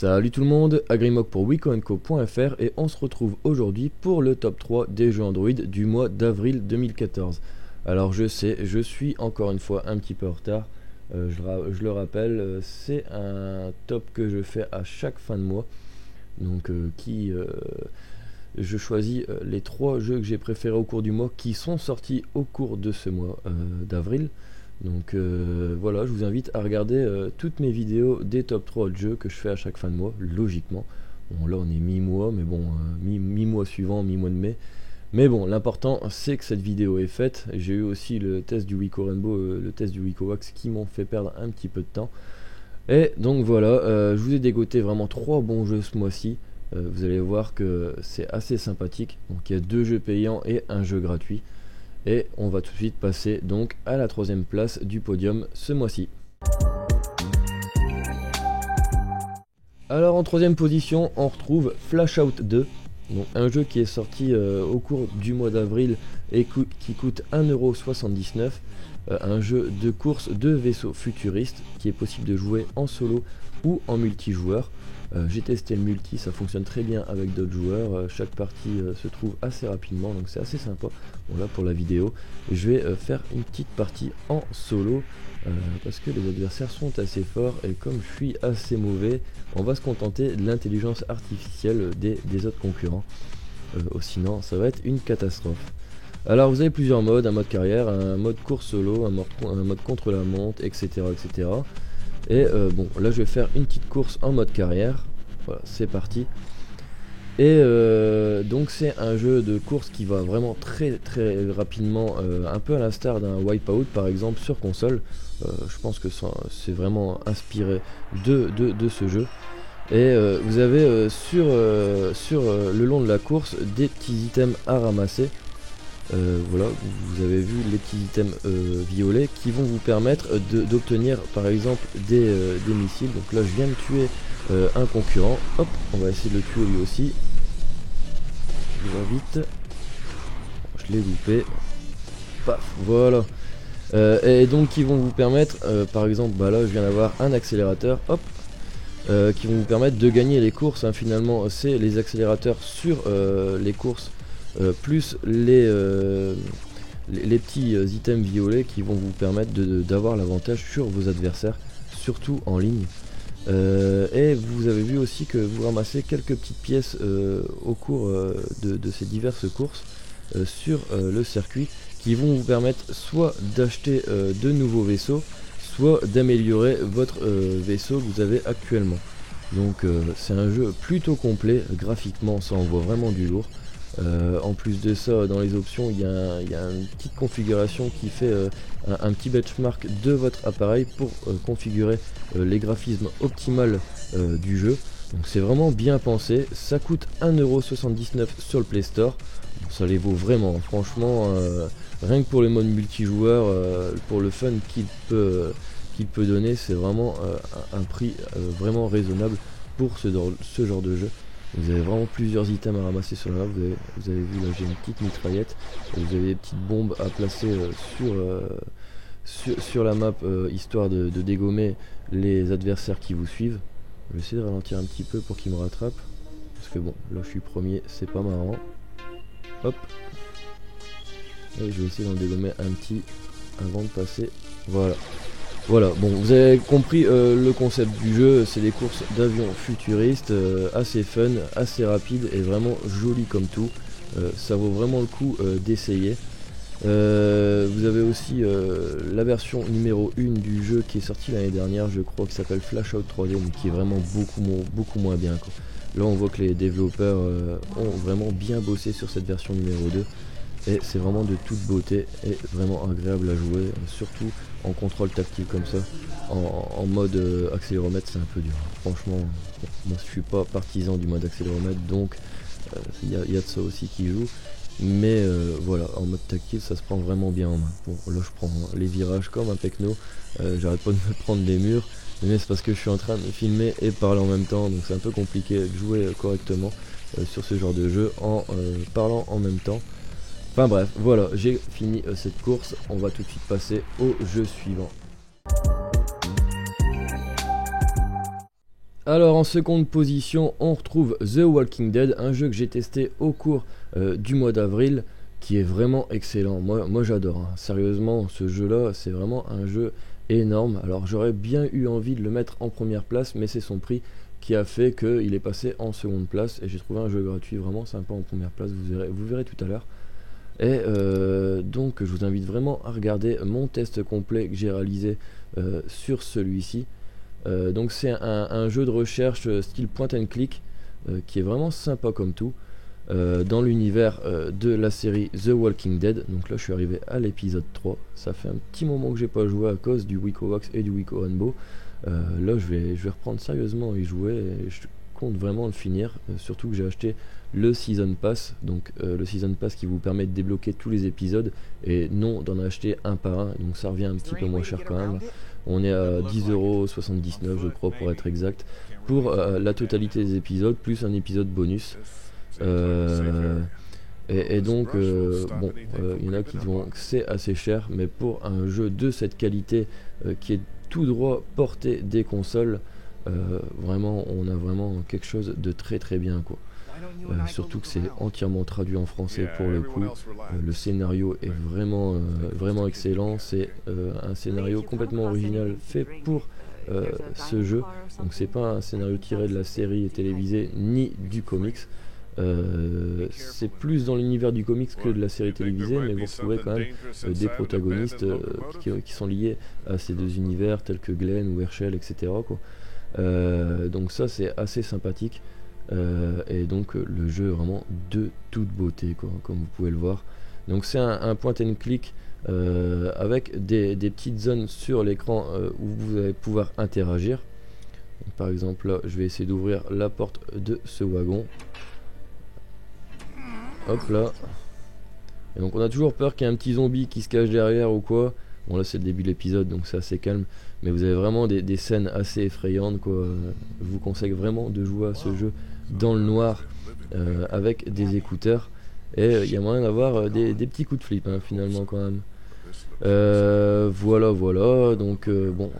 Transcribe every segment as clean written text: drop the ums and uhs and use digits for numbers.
Salut tout le monde, Agrimog pour wicoandco.fr et on se retrouve aujourd'hui pour le top 3 des jeux Android du mois d'avril 2014. Alors je sais, je suis encore une fois un petit peu en retard, je le rappelle, c'est un top que je fais à chaque fin de mois, donc je choisis les 3 jeux que j'ai préférés au cours du mois qui sont sortis au cours de ce mois d'avril. Donc voilà, je vous invite à regarder toutes mes vidéos des top 3 de jeux que je fais à chaque fin de mois, logiquement. Bon là on est mi-mois, mais bon, mi-mois suivant, mi-mois de mai. Mais bon, l'important c'est que cette vidéo est faite. J'ai eu aussi le test du Wico Rainbow, le test du Wico Wax qui m'ont fait perdre un petit peu de temps. Et donc voilà, je vous ai dégoté vraiment 3 bons jeux ce mois-ci. Vous allez voir que c'est assez sympathique. Donc il y a 2 jeux payants et un jeu gratuit. Et on va tout de suite passer donc à la 3e place du podium ce mois-ci. Alors en 3e position on retrouve Flashout 2, donc un jeu qui est sorti au cours du mois d'avril et qui coûte 1,79€, un jeu de course de vaisseaux futuristes qui est possible de jouer en solo ou en multijoueur. J'ai testé le multi, ça fonctionne très bien avec d'autres joueurs, chaque partie se trouve assez rapidement, donc c'est assez sympa. Bon là pour la vidéo, je vais faire une petite partie en solo, parce que les adversaires sont assez forts, et comme je suis assez mauvais, on va se contenter de l'intelligence artificielle des autres concurrents, sinon ça va être une catastrophe. Alors vous avez plusieurs modes, un mode carrière, un mode course solo, un mode contre la montre, etc. etc. Et bon, là je vais faire une petite course en mode carrière. Voilà, c'est parti. Et donc c'est un jeu de course qui va vraiment très rapidement, un peu à l'instar d'un Wipeout par exemple sur console. Je pense que c'est vraiment inspiré de ce jeu. Et vous avez sur le long de la course des petits items à ramasser. Voilà, vous avez vu les petits items violets qui vont vous permettre d'obtenir par exemple des missiles. Donc là je viens de tuer un concurrent, hop, on va essayer de le tuer lui aussi. Je vais vite, je l'ai loupé, paf, voilà. Et donc qui vont vous permettre, par exemple, bah là je viens d'avoir un accélérateur, hop, qui vont vous permettre de gagner les courses, hein. Finalement c'est les accélérateurs sur les courses, plus les petits items violets qui vont vous permettre d'avoir l'avantage sur vos adversaires, surtout en ligne. Et vous avez vu aussi que vous ramassez quelques petites pièces au cours de ces diverses courses sur le circuit, qui vont vous permettre soit d'acheter de nouveaux vaisseaux, soit d'améliorer votre vaisseau que vous avez actuellement. Donc c'est un jeu plutôt complet, graphiquement ça envoie vraiment du lourd. En plus de ça, dans les options il y a une petite configuration qui fait un petit benchmark de votre appareil pour configurer les graphismes optimales du jeu. Donc c'est vraiment bien pensé, ça coûte 1,79€ sur le Play Store. Donc, ça les vaut vraiment, franchement, rien que pour les modes multijoueurs, pour le fun qu'il peut donner, c'est vraiment un prix vraiment raisonnable pour ce genre de jeu. Vous avez vraiment plusieurs items à ramasser sur la map. Vous avez vu là, j'ai une petite mitraillette, vous avez des petites bombes à placer sur la map, histoire de dégommer les adversaires qui vous suivent. Je vais essayer de ralentir un petit peu pour qu'ils me rattrapent, parce que bon, là je suis premier, c'est pas marrant. Hop, et je vais essayer d'en dégommer un petit avant de passer. Voilà, bon, vous avez compris le concept du jeu, c'est des courses d'avions futuristes, assez fun, assez rapide et vraiment joli comme tout. Ça vaut vraiment le coup d'essayer. Vous avez aussi la version numéro 1 du jeu qui est sortie l'année dernière, je crois, qui s'appelle Flashout 3D, mais qui est vraiment beaucoup moins bien, quoi. Là on voit que les développeurs ont vraiment bien bossé sur cette version numéro 2. Et c'est vraiment de toute beauté et vraiment agréable à jouer, surtout en contrôle tactile comme ça. En mode accéléromètre c'est un peu dur, franchement. Moi je suis pas partisan du mode accéléromètre, donc y a de ça aussi qui joue. Mais voilà, en mode tactile ça se prend vraiment bien en main. Bon là je prends les virages comme un pecno, j'arrête pas de me prendre des murs, mais c'est parce que je suis en train de filmer et parler en même temps, donc c'est un peu compliqué de jouer correctement sur ce genre de jeu en parlant en même temps. Enfin bref, voilà, j'ai fini cette course, on va tout de suite passer au jeu suivant. Alors en seconde position, on retrouve The Walking Dead, un jeu que j'ai testé au cours du mois d'avril, qui est vraiment excellent. Moi j'adore, hein. Sérieusement, ce jeu-là, c'est vraiment un jeu énorme. Alors j'aurais bien eu envie de le mettre en première place, mais c'est son prix qui a fait qu'il est passé en seconde place. Et j'ai trouvé un jeu gratuit vraiment sympa en première place, vous verrez tout à l'heure. Et donc je vous invite vraiment à regarder mon test complet que j'ai réalisé sur celui-ci. Donc c'est un jeu de recherche style point and click qui est vraiment sympa comme tout dans l'univers de la série The Walking Dead. Donc là je suis arrivé à l'épisode 3, ça fait un petit moment que j'ai pas joué à cause du Wico Wax et du Wico Hanbo. Là je vais reprendre sérieusement y jouer et je compte vraiment le finir, surtout que j'ai acheté le Season Pass, donc le Season Pass qui vous permet de débloquer tous les épisodes et non d'en acheter un par un, donc ça revient un petit peu moins cher quand même. On est à 10,79€ je crois pour être exact, pour la totalité des épisodes, plus un épisode bonus. Et donc, bon, il y en a qui diront que c'est assez cher, mais pour un jeu de cette qualité qui est tout droit porté des consoles, vraiment, on a vraiment quelque chose de très très bien, quoi. Surtout que c'est entièrement traduit en français pour le coup. Le scénario est vraiment excellent. C'est un scénario complètement original fait pour ce jeu. Donc c'est pas un scénario tiré de la série télévisée ni du comics. C'est plus dans l'univers du comics que de la série télévisée, mais vous retrouverez quand même des protagonistes qui sont liés à ces deux univers, tels que Glenn ou Herschel, etc., quoi. Donc ça c'est assez sympathique. Et donc le jeu est vraiment de toute beauté, quoi, comme vous pouvez le voir. Donc c'est un point and click avec des petites zones sur l'écran où vous allez pouvoir interagir. Donc, par exemple là je vais essayer d'ouvrir la porte de ce wagon. Hop là. Et donc on a toujours peur qu'il y ait un petit zombie qui se cache derrière ou quoi. Bon là c'est le début de l'épisode donc c'est assez calme, mais vous avez vraiment des scènes assez effrayantes, quoi. Je vous conseille vraiment de jouer à ce jeu dans le noir avec des écouteurs, et il y a moyen d'avoir des petits coups de flip, hein, finalement quand même. Voilà, donc bon,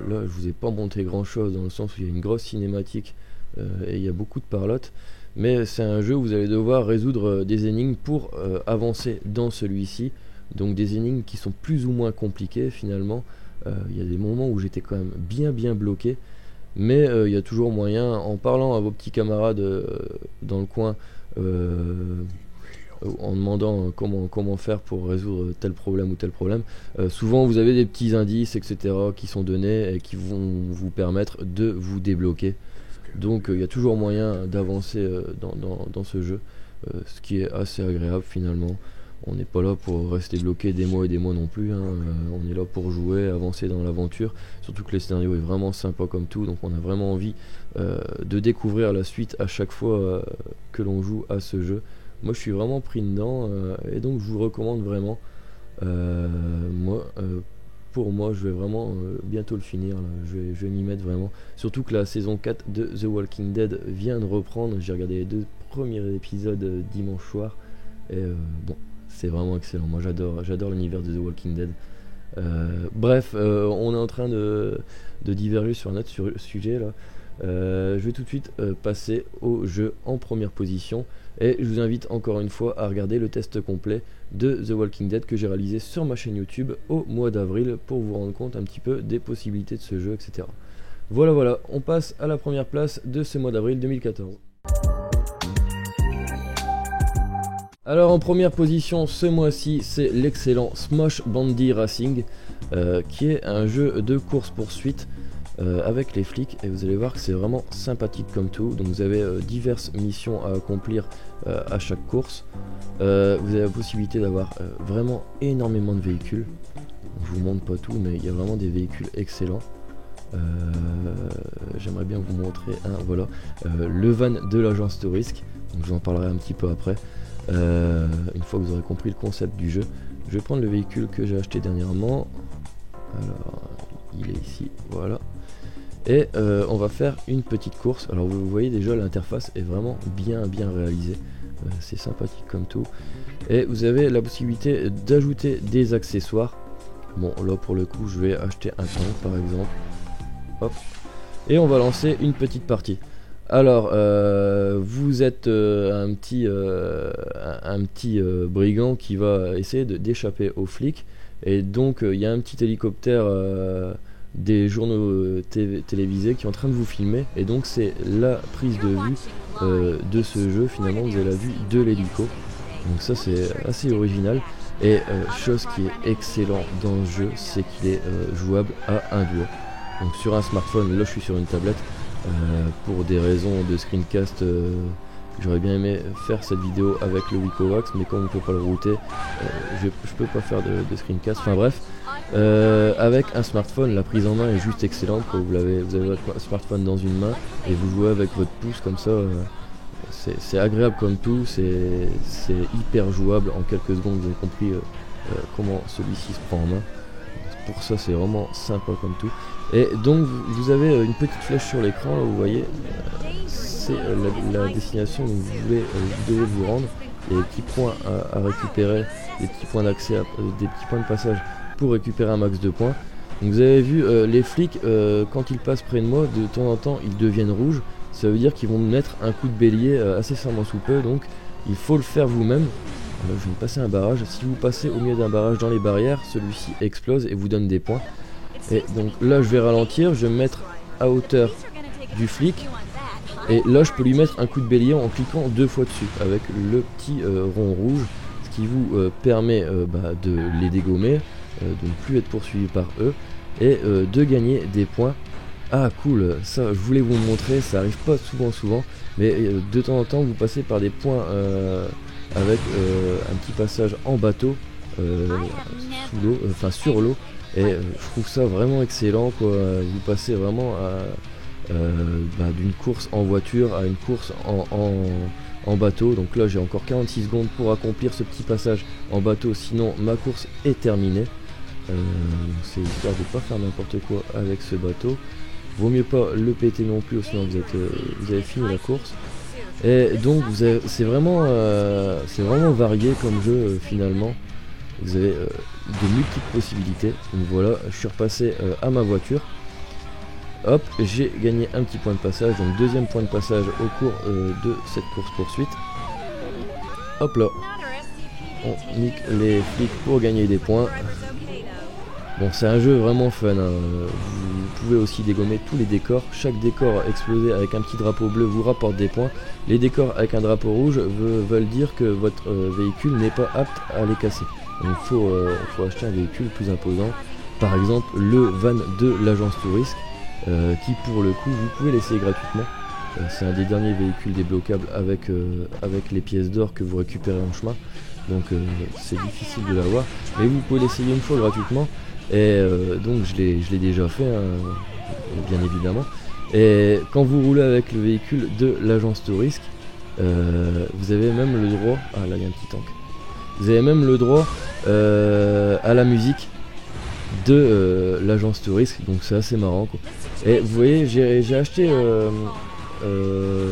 là je vous ai pas montré grand chose dans le sens où il y a une grosse cinématique et il y a beaucoup de parlotte, mais c'est un jeu où vous allez devoir résoudre des énigmes pour avancer dans celui-ci. Donc des énigmes qui sont plus ou moins compliquées finalement. Il y a des moments où j'étais quand même bien bloqué, mais il y a toujours moyen, en parlant à vos petits camarades dans le coin, en demandant comment faire pour résoudre tel problème ou tel problème. Souvent vous avez des petits indices, etc., qui sont donnés et qui vont vous permettre de vous débloquer. Donc il y a toujours moyen d'avancer dans ce jeu, ce qui est assez agréable finalement. On n'est pas là pour rester bloqué des mois et des mois non plus, hein. On est là pour jouer, avancer dans l'aventure, surtout que le scénario est vraiment sympa comme tout, donc on a vraiment envie de découvrir la suite à chaque fois que l'on joue à ce jeu. Moi je suis vraiment pris dedans et donc je vous le recommande vraiment. Pour moi je vais vraiment bientôt le finir là. Je vais m'y mettre vraiment, surtout que la saison 4 de The Walking Dead vient de reprendre. J'ai regardé les 2 premiers épisodes dimanche soir et bon, c'est vraiment excellent. Moi j'adore l'univers de The Walking Dead. Bref, on est en train de diverger sur un autre sujet là. Je vais tout de suite passer au jeu en première position, et je vous invite encore une fois à regarder le test complet de The Walking Dead que j'ai réalisé sur ma chaîne YouTube au mois d'avril pour vous rendre compte un petit peu des possibilités de ce jeu, etc. Voilà, on passe à la première place de ce mois d'avril 2014. Alors en première position ce mois-ci, c'est l'excellent Smosh Bandy Racing, qui est un jeu de course-poursuite avec les flics, et vous allez voir que c'est vraiment sympathique comme tout. Donc vous avez diverses missions à accomplir à chaque course. Vous avez la possibilité d'avoir vraiment énormément de véhicules. Je vous montre pas tout, mais il y a vraiment des véhicules excellents. J'aimerais bien vous montrer voilà, le van de l'agence Tourist. Donc je vous en parlerai un petit peu après. Une fois que vous aurez compris le concept du jeu, je vais prendre le véhicule que j'ai acheté dernièrement. Alors il est ici, voilà. Et on va faire une petite course. Alors vous voyez déjà, l'interface est vraiment bien réalisée. C'est sympathique comme tout. Et vous avez la possibilité d'ajouter des accessoires. Bon là pour le coup je vais acheter un tank par exemple. Hop. et on va lancer une petite partie. Alors, vous êtes un petit brigand qui va essayer d'échapper aux flics, et donc il y a un petit hélicoptère des journaux télévisés qui est en train de vous filmer, et donc c'est la prise de vue de ce jeu. Finalement vous avez la vue de l'hélico, donc ça c'est assez original. Et chose qui est excellent dans ce jeu, c'est qu'il est jouable à un doigt, donc sur un smartphone. Là je suis sur une tablette pour des raisons de screencast. J'aurais bien aimé faire cette vidéo avec le Wicowax, mais comme on ne peut pas le router, je peux pas faire de screencast. Enfin bref, avec un smartphone, la prise en main est juste excellente. Quand vous avez votre smartphone dans une main et vous jouez avec votre pouce comme ça, c'est agréable comme tout, c'est hyper jouable. En quelques secondes vous avez compris comment celui-ci se prend en main. Pour ça c'est vraiment sympa comme tout. Et donc vous avez une petite flèche sur l'écran, là vous voyez, c'est la destination où vous devez vous rendre. Il y a des petits points à récupérer, des petits points d'accès, des petits points de passage pour récupérer un max de points. Donc vous avez vu, les flics, quand ils passent près de moi, de temps en temps ils deviennent rouges. Ça veut dire qu'ils vont me mettre un coup de bélier incessamment sous peu, donc il faut le faire vous-même. Je vais me passer un barrage. Si vous passez au milieu d'un barrage dans les barrières, celui-ci explose et vous donne des points. Et donc là je vais ralentir, je vais me mettre à hauteur du flic, et là je peux lui mettre un coup de bélier en cliquant 2 fois dessus avec le petit rond rouge, ce qui vous permet de les dégommer, de ne plus être poursuivi par eux, et de gagner des points. Ah cool, ça je voulais vous le montrer, ça arrive pas souvent, mais de temps en temps vous passez par des points avec un petit passage en bateau sous l'eau, enfin sur l'eau, et je trouve ça vraiment excellent quoi. Vous passez vraiment d'une course en voiture à une course en bateau. Donc là j'ai encore 46 secondes pour accomplir ce petit passage en bateau, sinon ma course est terminée. C'est histoire de pas faire n'importe quoi avec ce bateau. Vaut mieux pas le péter non plus, sinon vous avez fini la course. Et donc c'est vraiment varié comme jeu finalement. Vous avez de multiples possibilités. Donc voilà, je suis repassé à ma voiture. Hop, j'ai gagné un petit point de passage, donc deuxième point de passage au cours de cette course poursuite. Hop là, on nique les flics pour gagner des points. Bon, c'est un jeu vraiment fun, hein. Vous pouvez aussi dégommer tous les décors. Chaque décor explosé avec un petit drapeau bleu vous rapporte des points. Les décors avec un drapeau rouge veulent dire que votre véhicule n'est pas apte à les casser. Donc il faut acheter un véhicule plus imposant. Par exemple le van de l'agence Tourisque, qui pour le coup vous pouvez l'essayer gratuitement. C'est un des derniers véhicules débloquables avec les pièces d'or que vous récupérez en chemin. Donc c'est difficile de l'avoir, mais vous pouvez l'essayer une fois gratuitement. Et donc je l'ai déjà fait, hein, bien évidemment. Et quand vous roulez avec le véhicule de l'agence Tourisque, vous avez même le droit, ah là il y a un petit tank, vous avez même le droit à la musique de l'agence Tourisque, donc c'est assez marrant quoi. Et vous voyez, j'ai acheté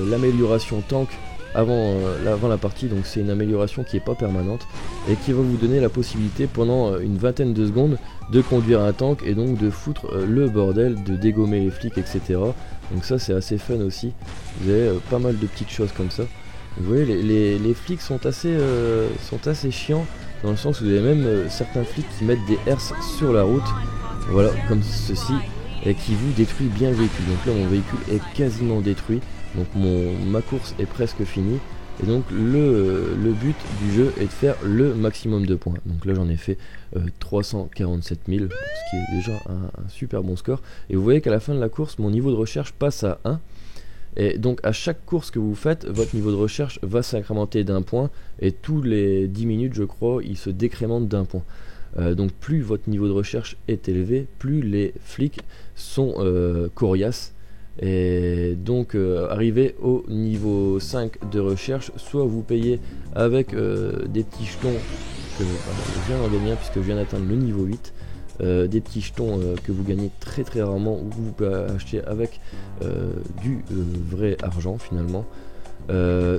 l'amélioration tank avant la partie, donc c'est une amélioration qui est pas permanente et qui va vous donner la possibilité pendant une vingtaine de secondes de conduire un tank et donc de foutre le bordel, de dégommer les flics, etc. Donc ça c'est assez fun aussi. Vous avez pas mal de petites choses comme ça. Vous voyez, les flics sont assez chiants, dans le sens où vous avez même certains flics qui mettent des herses sur la route, voilà, comme ceci, et qui vous détruit bien le véhicule. Donc là mon véhicule est quasiment détruit, donc ma course est presque finie. Et donc le but du jeu est de faire le maximum de points. Donc là j'en ai fait 347 000, ce qui est déjà un super bon score. Et vous voyez qu'à la fin de la course, mon niveau de recherche passe à 1. Et donc à chaque course que vous faites, votre niveau de recherche va s'incrémenter d'un point. Et tous les 10 minutes je crois, il se décrémente d'un point. Donc plus votre niveau de recherche est élevé, plus les flics sont coriaces. Et donc arrivé au niveau 5 de recherche, soit vous payez avec des petits jetons que je viens d'en gagner un puisque je viens d'atteindre le niveau 8, des petits jetons que vous gagnez très très rarement, ou que vous pouvez acheter avec du vrai argent finalement,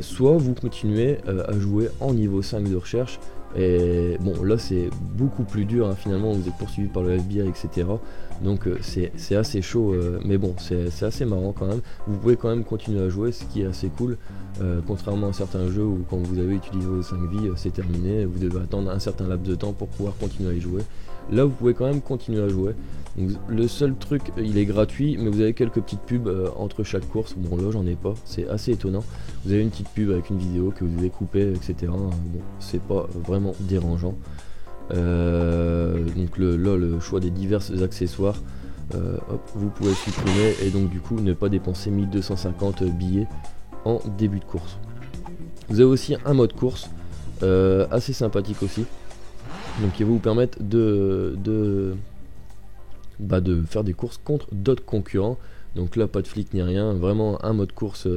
soit vous continuez à jouer en niveau 5 de recherche Et bon, là c'est beaucoup plus dur, hein, finalement vous êtes poursuivi par le FBI, etc. Donc c'est assez chaud, mais bon, c'est assez marrant quand même. Vous pouvez quand même continuer à jouer, ce qui est assez cool, contrairement à certains jeux où quand vous avez utilisé vos 5 vies, c'est terminé, vous devez attendre un certain laps de temps pour pouvoir continuer à y jouer. Là vous pouvez quand même continuer à jouer. Donc, le seul truc, il est gratuit, mais vous avez quelques petites pubs entre chaque course. Bon, là j'en ai pas, c'est assez étonnant. Vous avez une petite pub avec une vidéo que vous devez couper, etc. Bon, c'est pas vraiment dérangeant. Donc là, le choix des divers accessoires, hop, vous pouvez supprimer et donc du coup ne pas dépenser 1250 billets en début de course. Vous avez aussi un mode course assez sympathique aussi, donc qui va vous permettre de faire des courses contre d'autres concurrents. Donc là pas de flic ni rien, vraiment un mode course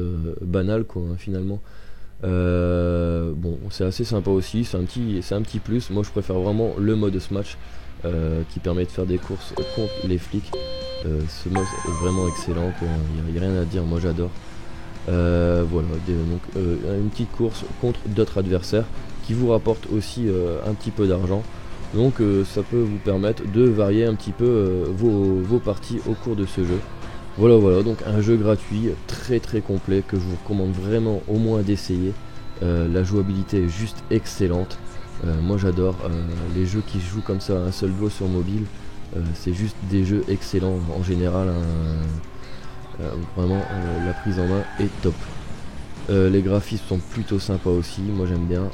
banal quoi, hein, finalement. Bon, c'est assez sympa aussi, c'est un petit plus. Moi je préfère vraiment le mode Smash qui permet de faire des courses contre les flics. Ce mode est vraiment excellent, il n'y a rien à dire, moi j'adore. Voilà, donc une petite course contre d'autres adversaires qui vous rapporte aussi un petit peu d'argent. Donc ça peut vous permettre de varier un petit peu vos parties au cours de ce jeu. Voilà, donc un jeu gratuit très complet que je vous recommande vraiment au moins d'essayer. La jouabilité est juste excellente. Moi j'adore les jeux qui se jouent comme ça à un seul go sur mobile. C'est juste des jeux excellents en général, hein. Vraiment la prise en main est top. Les graphismes sont plutôt sympas aussi, moi j'aime bien.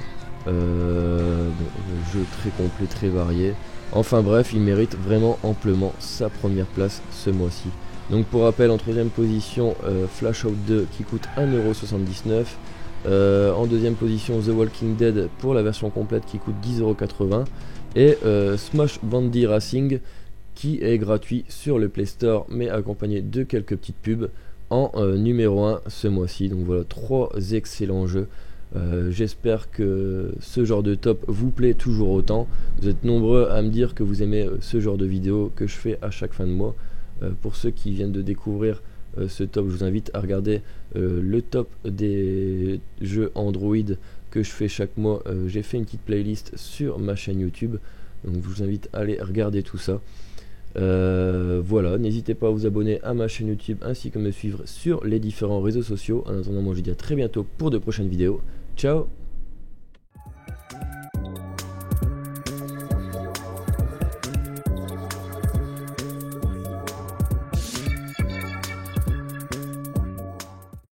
Jeu très complet, très varié. Enfin bref, il mérite vraiment amplement sa première place ce mois-ci. Donc pour rappel, en troisième position, Flashout 2 qui coûte 1,79 €. En deuxième position, The Walking Dead pour la version complète qui coûte 10,80 €. Et Smash Bandy Racing qui est gratuit sur le Play Store mais accompagné de quelques petites pubs en numéro 1 ce mois-ci. Donc voilà, 3 excellents jeux. J'espère que ce genre de top vous plaît toujours autant. Vous êtes nombreux à me dire que vous aimez ce genre de vidéo que je fais à chaque fin de mois. Pour ceux qui viennent de découvrir ce top, je vous invite à regarder le top des jeux Android que je fais chaque mois. J'ai fait une petite playlist sur ma chaîne YouTube, donc je vous invite à aller regarder tout ça. Voilà, n'hésitez pas à vous abonner à ma chaîne YouTube ainsi que me suivre sur les différents réseaux sociaux. En attendant, moi je vous dis à très bientôt pour de prochaines vidéos. Ciao!